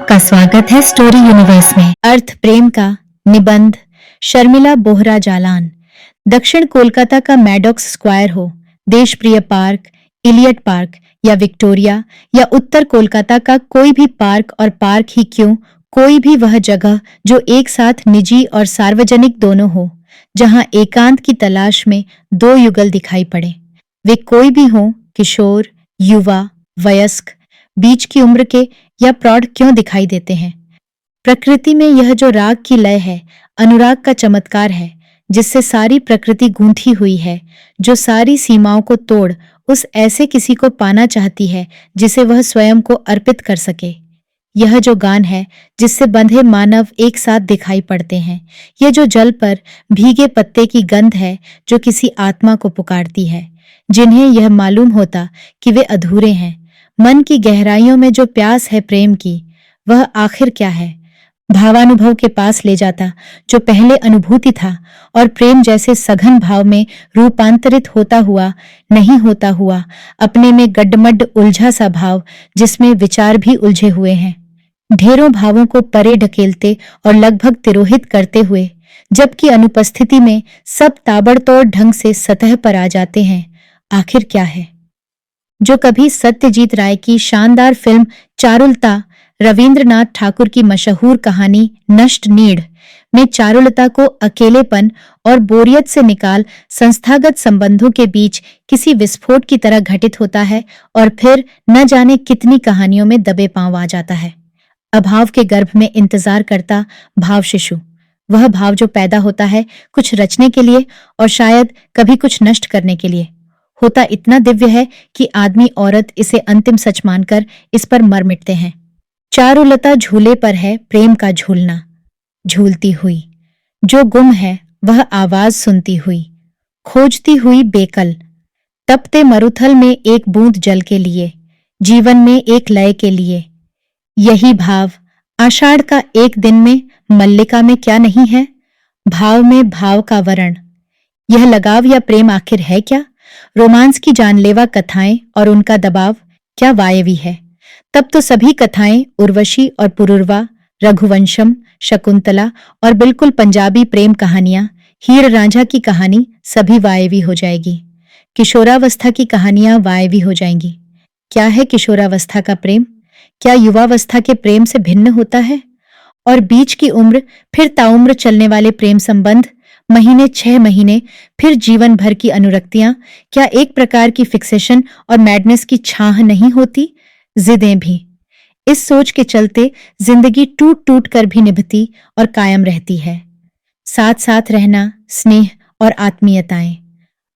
आपका स्वागत है स्टोरी यूनिवर्स में। अर्थ प्रेम का निबंध शर्मिला बोहरा जालान। दक्षिण कोलकाता का मैडॉक्स स्क्वायर हो, देशप्रिय पार्क, इलियट पार्क या विक्टोरिया, या उत्तर कोलकाता का कोई भी पार्क, और पार्क ही क्यों, कोई भी वह जगह जो एक साथ निजी और सार्वजनिक दोनों हो, जहां एकांत की तलाश में दो युगल दिखाई पड़े। वे कोई भी हों, किशोर, युवा, वयस्क, बीच की उम्र के या प्रौढ़ क्यों दिखाई देते हैं। प्रकृति में यह जो राग की लय है, अनुराग का चमत्कार है, जिससे सारी प्रकृति गूंथी हुई है, जो सारी सीमाओं को तोड़ उस ऐसे किसी को पाना चाहती है जिसे वह स्वयं को अर्पित कर सके। यह जो गान है जिससे बंधे मानव एक साथ दिखाई पड़ते हैं, यह जो जल पर भीगे पत्ते की गंध है जो किसी आत्मा को पुकारती है, जिन्हें यह मालूम होता कि वे अधूरे हैं। मन की गहराइयों में जो प्यास है प्रेम की, वह आखिर क्या है? भावानुभव के पास ले जाता जो पहले अनुभूति था, और प्रेम जैसे सघन भाव में रूपांतरित होता हुआ, नहीं होता हुआ, अपने में गड्डमड्ड उलझा सा भाव जिसमें विचार भी उलझे हुए हैं, ढेरों भावों को परे ढकेलते और लगभग तिरोहित करते हुए, जबकि अनुपस्थिति में सब ताबड़तोड़ ढंग से सतह पर आ जाते हैं। आखिर क्या है? जो कभी सत्यजीत राय की शानदार फिल्म चारुलता, रविंद्रनाथ ठाकुर की मशहूर कहानी नष्ट नीड़ में चारुलता को अकेलेपन और बोरियत से निकाल संस्थागत संबंधों के बीच किसी विस्फोट की तरह घटित होता है, और फिर न जाने कितनी कहानियों में दबे पांव आ जाता है। अभाव के गर्भ में इंतजार करता भाव शिशु, वह भाव जो पैदा होता है कुछ रचने के लिए और शायद कभी कुछ नष्ट करने के लिए, होता इतना दिव्य है कि आदमी औरत इसे अंतिम सच मानकर इस पर मर मिटते हैं। चारुलता झूले पर है प्रेम का झूलना, झूलती हुई जो गुम है वह आवाज सुनती हुई, खोजती हुई बेकल, तपते मरुथल में एक बूंद जल के लिए, जीवन में एक लय के लिए। यही भाव आषाढ़ का एक दिन में मल्लिका में क्या नहीं है? भाव में भाव का वर्ण। यह लगाव या प्रेम आखिर है क्या? रोमांस की जानलेवा कथाएं और उनका दबाव क्या वायवी है? तब तो सभी कथाएं उर्वशी और पुरुरवा, रघुवंशम, शकुंतला और बिल्कुल पंजाबी प्रेम कहानियां, हीर रांझा की कहानी सभी वायवी हो जाएगी। किशोरावस्था की कहानियां वायवी हो जाएंगी। क्या है किशोरावस्था का प्रेम? क्या युवावस्था के प्रेम से भिन्न होता है? और बीच की उम्र, फिर ताउम्र चलने वाले प्रेम संबंध, महीने 6 महीने, फिर जीवन भर की अनुरक्तियां, क्या एक प्रकार की फिक्सेशन और मैडनेस की छाह नहीं होती? जिदें भी। इस सोच के चलते जिंदगी टूट टूट कर भी निभती और कायम रहती है। साथ साथ रहना, स्नेह और आत्मीयताएं,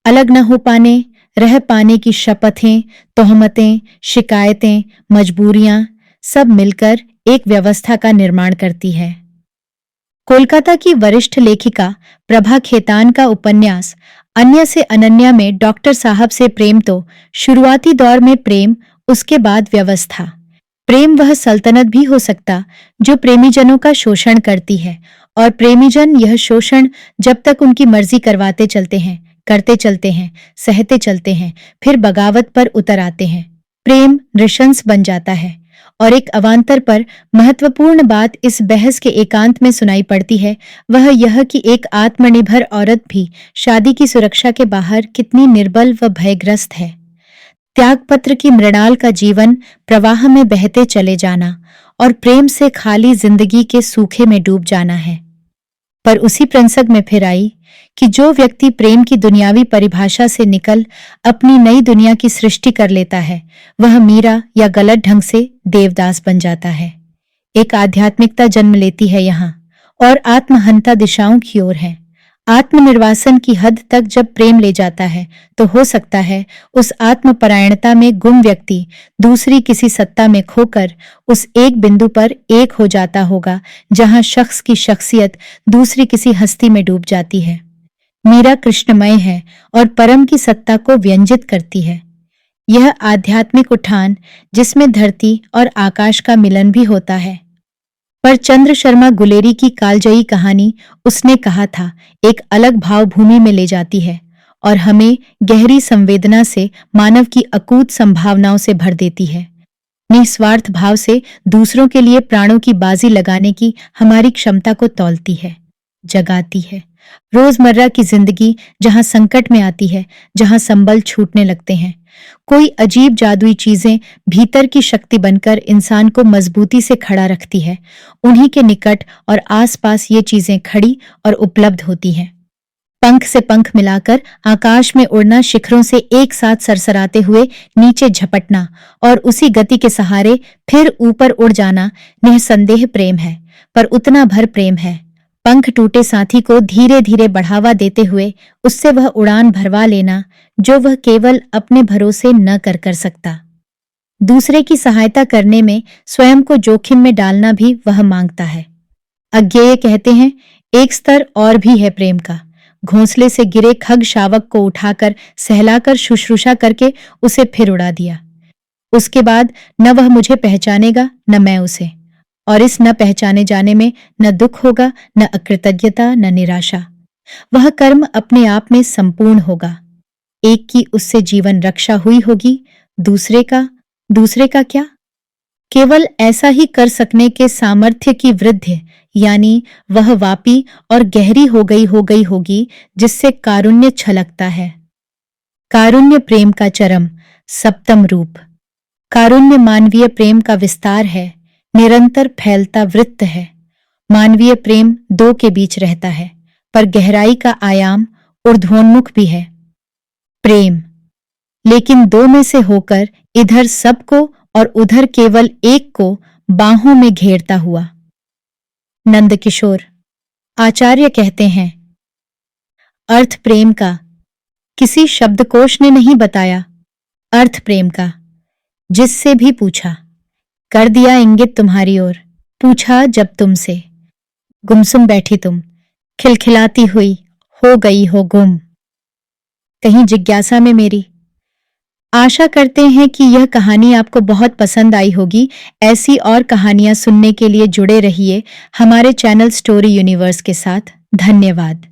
अलग न हो पाने, रह पाने की शपथें, तोहमतें, शिकायतें, मजबूरियां, सब मिलकर एक व्यवस्था का निर्माण करती है। कोलकाता की वरिष्ठ लेखिका प्रभा खेतान का उपन्यास अन्य से अनन्या में डॉक्टर साहब से प्रेम तो शुरुआती दौर में प्रेम, उसके बाद व्यवस्था। प्रेम वह सल्तनत भी हो सकता जो प्रेमीजनों का शोषण करती है, और प्रेमीजन यह शोषण जब तक उनकी मर्जी करवाते चलते हैं, करते चलते हैं, सहते चलते हैं, फिर बगावत पर उतर आते हैं। प्रेम नृशंस बन जाता है। और एक अवान्तर पर महत्वपूर्ण बात इस बहस के एकांत में सुनाई पड़ती है, वह यह कि एक आत्मनिर्भर औरत भी शादी की सुरक्षा के बाहर कितनी निर्बल व भयग्रस्त है। त्यागपत्र की मृणाल का जीवन प्रवाह में बहते चले जाना और प्रेम से खाली जिंदगी के सूखे में डूब जाना है। पर उसी प्रसंग में फिर आई कि जो व्यक्ति प्रेम की दुनियावी परिभाषा से निकल अपनी नई दुनिया की सृष्टि कर लेता है, वह मीरा या गलत ढंग से देवदास बन जाता है। एक आध्यात्मिकता जन्म लेती है यहाँ, और आत्महंता दिशाओं की ओर है। आत्मनिर्वासन की हद तक जब प्रेम ले जाता है, तो हो सकता है उस आत्मपरायणता में गुम व्यक्ति दूसरी किसी सत्ता में खोकर उस एक बिंदु पर एक हो जाता होगा जहां शख्स की शख्सियत दूसरी किसी हस्ती में डूब जाती है। मीरा कृष्णमय है और परम की सत्ता को व्यंजित करती है। यह आध्यात्मिक उठान जिसमें धरती और आकाश का मिलन भी होता है। पर चंद्र शर्मा गुलेरी की कालजयी कहानी, उसने कहा था, एक अलग भाव भूमि में ले जाती है और हमें गहरी संवेदना से मानव की अकूत संभावनाओं से भर देती है। निस्वार्थ भाव से दूसरों के लिए प्राणों की बाजी लगाने की हमारी क्षमता को तौलती है, जगाती है। रोजमर्रा की जिंदगी जहां संकट में आती है, जहां संबल छूटने लगते हैं, कोई अजीब जादुई चीजें भीतर की शक्ति बनकर इंसान को मजबूती से खड़ा रखती है। उन्हीं के निकट और आसपास ये चीजें खड़ी और उपलब्ध होती हैं। पंख से पंख मिलाकर आकाश में उड़ना, शिखरों से एक साथ सरसराते हुए नीचे झपटना और उसी गति के सहारे फिर ऊपर उड़ जाना निःसंदेह प्रेम है, पर उतना भर प्रेम है। पंख टूटे साथी को धीरे धीरे बढ़ावा देते हुए उससे वह उड़ान भरवा लेना जो वह केवल अपने भरोसे न कर सकता। दूसरे की सहायता करने में स्वयं को जोखिम में डालना भी वह मांगता है। अज्ञेय कहते हैं, एक स्तर और भी है प्रेम का। घोंसले से गिरे खग शावक को उठाकर सहलाकर शुश्रूषा करके उसे फिर उड़ा दिया। उसके बाद न वह मुझे पहचानेगा न मैं उसे, और इस न पहचाने जाने में न दुख होगा, न अकृतज्ञता, न निराशा। वह कर्म अपने आप में संपूर्ण होगा। एक की उससे जीवन रक्षा हुई होगी, दूसरे का क्या? केवल ऐसा ही कर सकने के सामर्थ्य की वृद्धि, यानी वह वापी और गहरी हो गई होगी जिससे कारुण्य छलकता है। कारुण्य प्रेम का चरम सप्तम रूप। कारुण्य मानवीय प्रेम का विस्तार है, निरंतर फैलता वृत्त है। मानवीय प्रेम दो के बीच रहता है, पर गहराई का आयाम ऊर्ध्वोन्मुख भी है। प्रेम लेकिन दो में से होकर इधर सबको और उधर केवल एक को बाहों में घेरता हुआ। नंद किशोर। आचार्य कहते हैं, अर्थ प्रेम का किसी शब्दकोश ने नहीं बताया। अर्थ प्रेम का जिससे भी पूछा, कर दिया इंगित तुम्हारी ओर। पूछा जब तुमसे, गुमसुम बैठी तुम, खिलखिलाती हुई हो गई हो गुम। कहीं जिज्ञासा में मेरी। आशा करते हैं कि यह कहानी आपको बहुत पसंद आई होगी। ऐसी और कहानियां सुनने के लिए जुड़े रहिए हमारे चैनल स्टोरी यूनिवर्स के साथ। धन्यवाद।